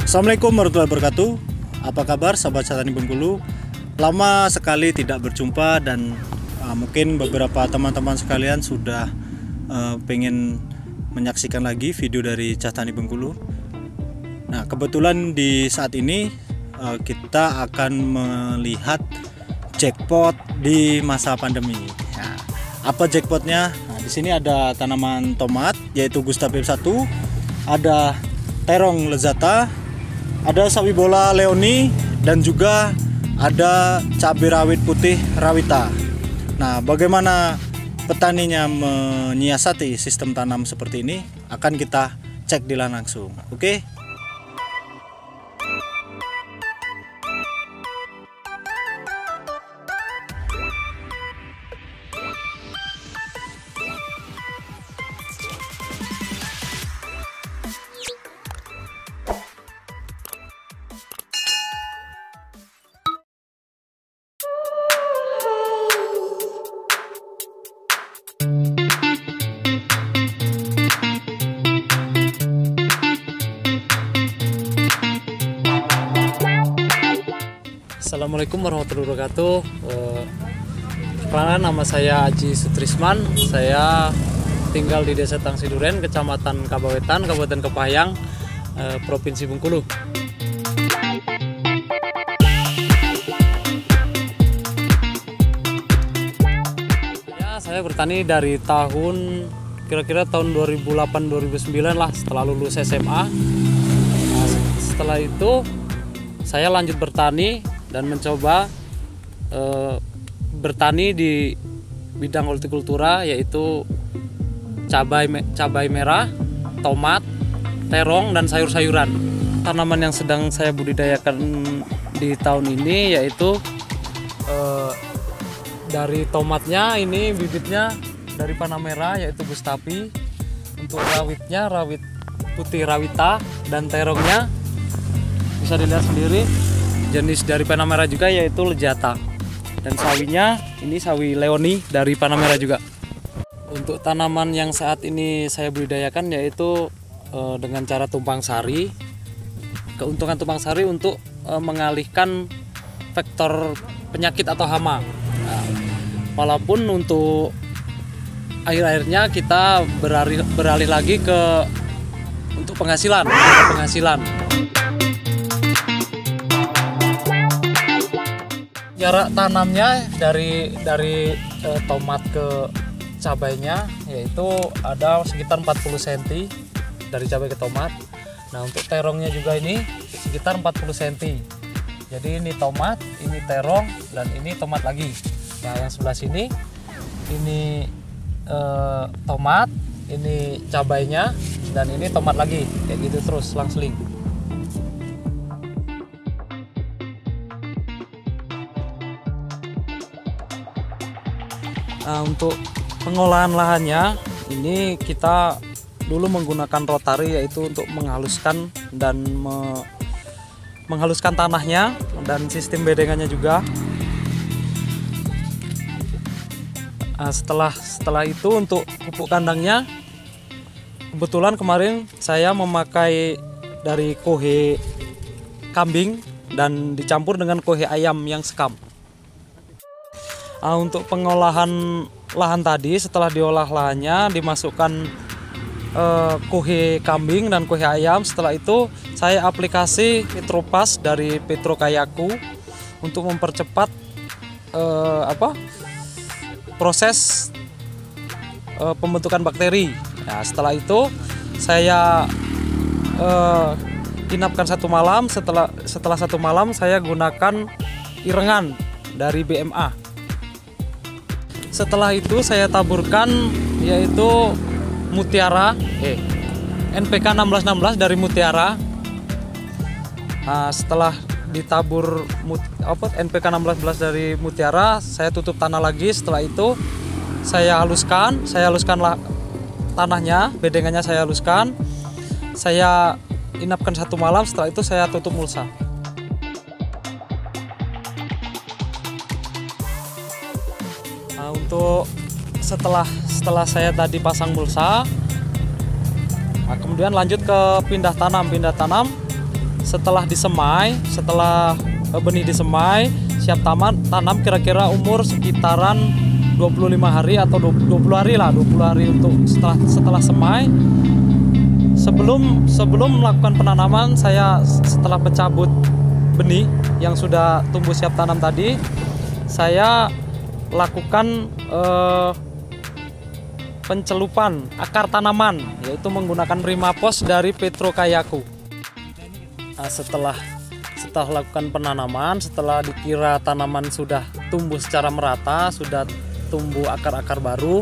Assalamualaikum warahmatullahi wabarakatuh. Apa kabar sahabat Tani Bengkulu? Lama sekali tidak berjumpa dan mungkin beberapa teman-teman sekalian sudah pengen menyaksikan lagi video dari Tani Bengkulu. Nah, kebetulan di saat ini kita akan melihat jackpot di masa pandemi. Nah, apa jackpotnya? Nah, di sini ada tanaman tomat yaitu Gustapip 1, ada terong lezata, ada sawi bola leoni, dan juga ada cabai rawit putih rawita. Nah, bagaimana petaninya menyiasati sistem tanam seperti ini akan kita cek di lahan langsung. Oke. Assalamualaikum warahmatullahi wabarakatuh. Perkenalkan, nama saya Aji Sutrisman. Saya tinggal di Desa Tangsi Duren, Kecamatan Kabawetan, Kabupaten Kepahyang, Provinsi Bengkulu. Ya, saya bertani dari kira-kira tahun 2008-2009 lah, setelah lulus SMA. Nah, setelah itu saya lanjut bertani dan mencoba bertani di bidang hortikultura, yaitu cabai merah, tomat, terong, dan sayur-sayuran. Tanaman yang sedang saya budidayakan di tahun ini yaitu dari tomatnya ini bibitnya dari Panamera yaitu Gustapi, untuk rawitnya rawit putih rawita, dan terongnya bisa dilihat sendiri jenis dari Panamera juga yaitu lezata, dan sawinya ini sawi leoni dari Panamera juga. Untuk tanaman yang saat ini saya budidayakan yaitu dengan cara tumpang sari. Keuntungan tumpang sari untuk mengalihkan vektor penyakit atau hama. Nah, walaupun untuk akhir-akhirnya kita beralih lagi untuk penghasilan. Jarak tanamnya dari tomat ke cabainya yaitu ada sekitar 40 cm dari cabai ke tomat. Nah, untuk terongnya juga ini sekitar 40 cm. Jadi ini tomat, ini terong, dan ini tomat lagi. Nah, yang sebelah sini ini tomat, ini cabainya, dan ini tomat lagi. Kayak gitu terus selang-seling. Nah, untuk pengolahan lahannya ini kita dulu menggunakan rotari, yaitu untuk menghaluskan dan menghaluskan tanahnya dan sistem bedengannya juga. Nah, setelah itu untuk pupuk kandangnya, kebetulan kemarin saya memakai dari kohe kambing dan dicampur dengan kohe ayam yang sekam. Untuk pengolahan lahan tadi, setelah diolah lahannya dimasukkan kohe kambing dan kohe ayam. Setelah itu saya aplikasi Nitropas dari Petro Kayaku untuk mempercepat proses pembentukan bakteri. Nah, setelah itu saya inapkan 1 malam. Setelah 1 malam saya gunakan irengan dari BMA. Setelah itu saya taburkan yaitu Mutiara NPK 1616 dari Mutiara. Nah, setelah ditabur NPK 1616 dari Mutiara, saya tutup tanah lagi. Setelah itu saya haluskan tanahnya, bedengannya saya haluskan. Saya inapkan 1 malam. Setelah itu saya tutup mulsa. Nah, untuk setelah saya tadi pasang mulsa, nah, kemudian lanjut ke pindah tanam. setelah disemai, setelah benih disemai, siap tanam kira-kira umur sekitaran 25 hari atau 20 hari lah, 20 hari untuk setelah semai. Sebelum melakukan penanaman, saya setelah mencabut benih yang sudah tumbuh siap tanam tadi, saya lakukan pencelupan akar tanaman, yaitu menggunakan Rimapos dari Petro Kayaku. Nah, setelah lakukan penanaman, setelah dikira tanaman sudah tumbuh secara merata, sudah tumbuh akar-akar baru,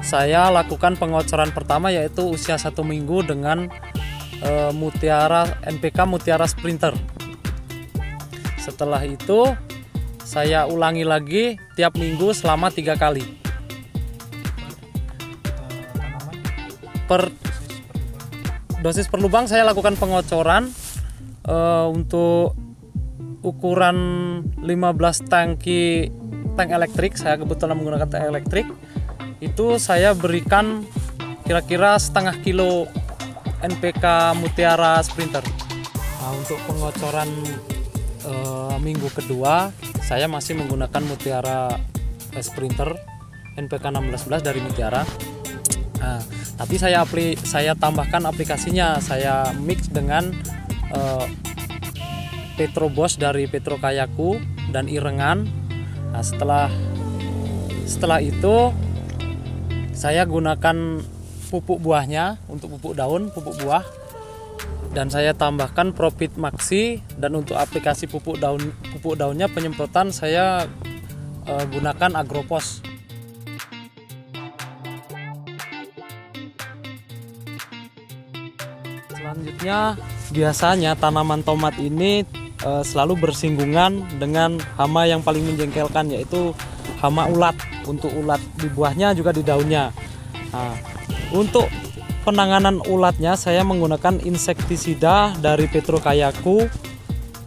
saya lakukan pengocoran pertama, yaitu usia 1 minggu dengan NPK Mutiara Sprinter. Setelah itu saya ulangi lagi tiap minggu selama 3 kali. Dosis per lubang saya lakukan pengocoran untuk ukuran 15 tank elektrik. Saya kebetulan menggunakan tank elektrik. Itu saya berikan kira-kira setengah kilo NPK Mutiara Sprinter. Nah, untuk pengocoran minggu kedua saya masih menggunakan Mutiara Sprinter NPK 1611 dari Mutiara. Nah, tapi saya tambahkan aplikasinya, saya mix dengan Petrobos dari Petro Kayaku dan Irengan. Nah, setelah itu saya gunakan pupuk buahnya untuk pupuk daun, pupuk buah, dan saya tambahkan Profit Maxi. Dan untuk aplikasi pupuk daunnya penyemprotan saya gunakan Agropos. Selanjutnya, biasanya tanaman tomat ini selalu bersinggungan dengan hama yang paling menjengkelkan, yaitu hama ulat. Untuk ulat di buahnya juga di daunnya. Nah, untuk penanganan ulatnya saya menggunakan insektisida dari Petro Kayaku,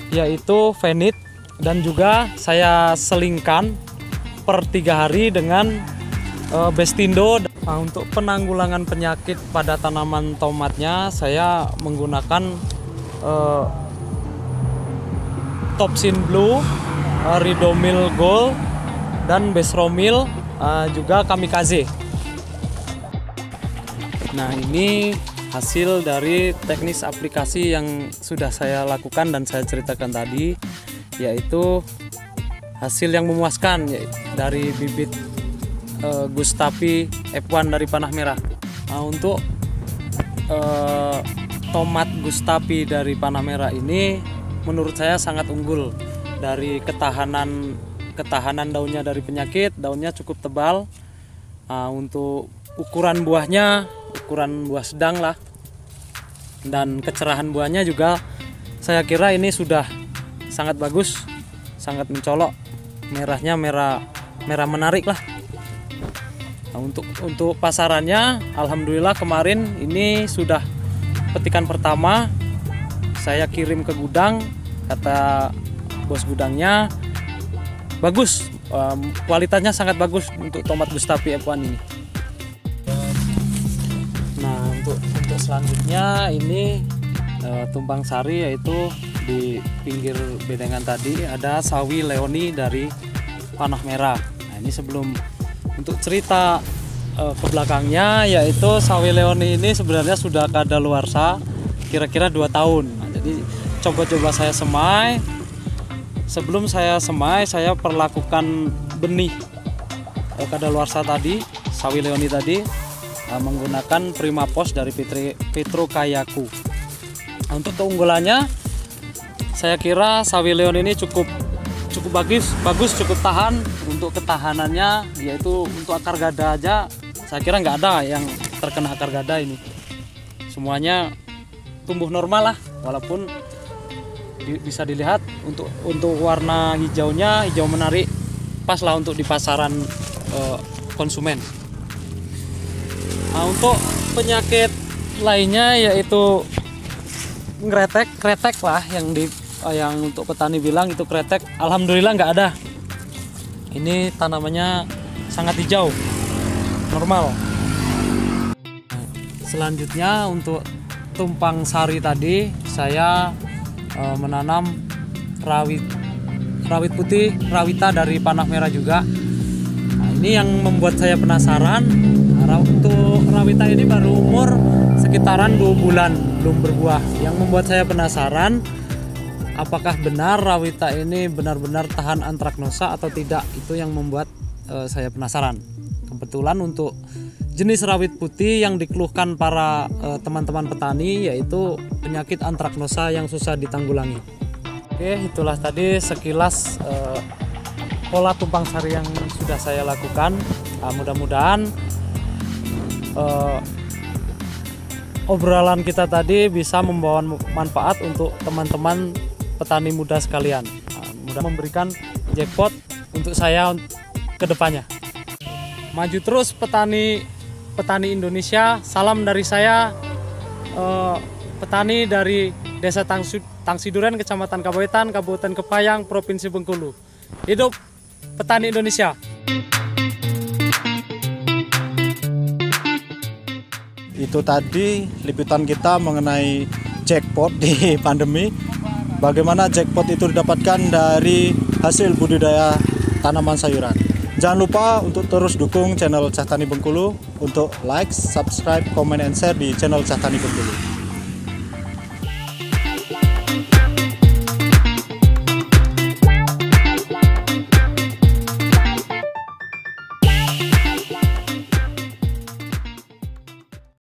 yaitu Fenit, dan juga saya selingkan per 3 hari dengan Bestindo. Nah, untuk penanggulangan penyakit pada tanaman tomatnya saya menggunakan Topsin Blue, Ridomil Gold, dan Besromil, juga Kamikaze. Nah, ini hasil dari teknis aplikasi yang sudah saya lakukan dan saya ceritakan tadi, yaitu hasil yang memuaskan dari bibit Gustapi F1 dari Panah Merah. Nah, untuk tomat Gustapi dari Panah Merah ini menurut saya sangat unggul dari ketahanan daunnya dari penyakit. Daunnya cukup tebal. Untuk ukuran buahnya, ukuran buah sedang lah, dan kecerahan buahnya juga saya kira ini sudah sangat bagus, sangat mencolok, merahnya merah menarik lah. Nah, untuk pasarannya, alhamdulillah kemarin ini sudah petikan pertama, saya kirim ke gudang. Kata bos gudangnya bagus, kualitasnya sangat bagus untuk tomat Gustapi F1 ini. Nah, untuk selanjutnya ini tumpang sari, yaitu di pinggir bedengan tadi ada sawi Leoni dari Panah Merah. Nah, ini sebelum untuk cerita ke belakangnya, yaitu sawi Leoni ini sebenarnya sudah kadaluarsa kira-kira 2 tahun. Nah, jadi coba-coba saya semai. Sebelum saya semai, saya perlakukan benih kadaluarsa tadi, sawi Leoni tadi, menggunakan Primapos dari Petro Kayaku. Nah, untuk keunggulannya, saya kira sawi Leoni ini cukup bagus, cukup tahan. Untuk ketahanannya, yaitu untuk akar gada aja, saya kira nggak ada yang terkena akar gada ini. Semuanya tumbuh normal lah, walaupun bisa dilihat untuk warna hijaunya, hijau menarik, pas lah untuk di pasaran konsumen. Nah, untuk penyakit lainnya yaitu kretek lah, yang untuk petani bilang itu kretek, alhamdulillah nggak ada. Ini tanamannya sangat hijau, normal. Selanjutnya untuk tumpang sari tadi, saya menanam rawit putih rawita dari panah merah juga. Nah, ini yang membuat saya penasaran. Untuk rawita ini baru umur sekitaran 2 bulan, belum berbuah. Yang membuat saya penasaran, apakah benar rawita ini benar-benar tahan antraknosa atau tidak? Itu yang membuat saya penasaran. Kebetulan untuk jenis rawit putih yang dikeluhkan para teman-teman petani yaitu penyakit antraknosa yang susah ditanggulangi. Oke, itulah tadi sekilas pola tumpang sari yang sudah saya lakukan. Nah, mudah-mudahan obrolan kita tadi bisa membawa manfaat untuk teman-teman petani muda sekalian. Mudah memberikan jackpot untuk saya ke depannya. Maju terus petani Indonesia. Salam dari saya, petani dari Desa Tangsiduren, Kecamatan Kaboetan, Kabupaten Kepayang, Provinsi Bengkulu. Hidup petani Indonesia. Itu tadi liputan kita mengenai jackpot di pandemi. Bagaimana jackpot itu didapatkan dari hasil budidaya tanaman sayuran. Jangan lupa untuk terus dukung channel Cah Tani Bengkulu untuk like, subscribe, comment, and share di channel Cah Tani Bengkulu.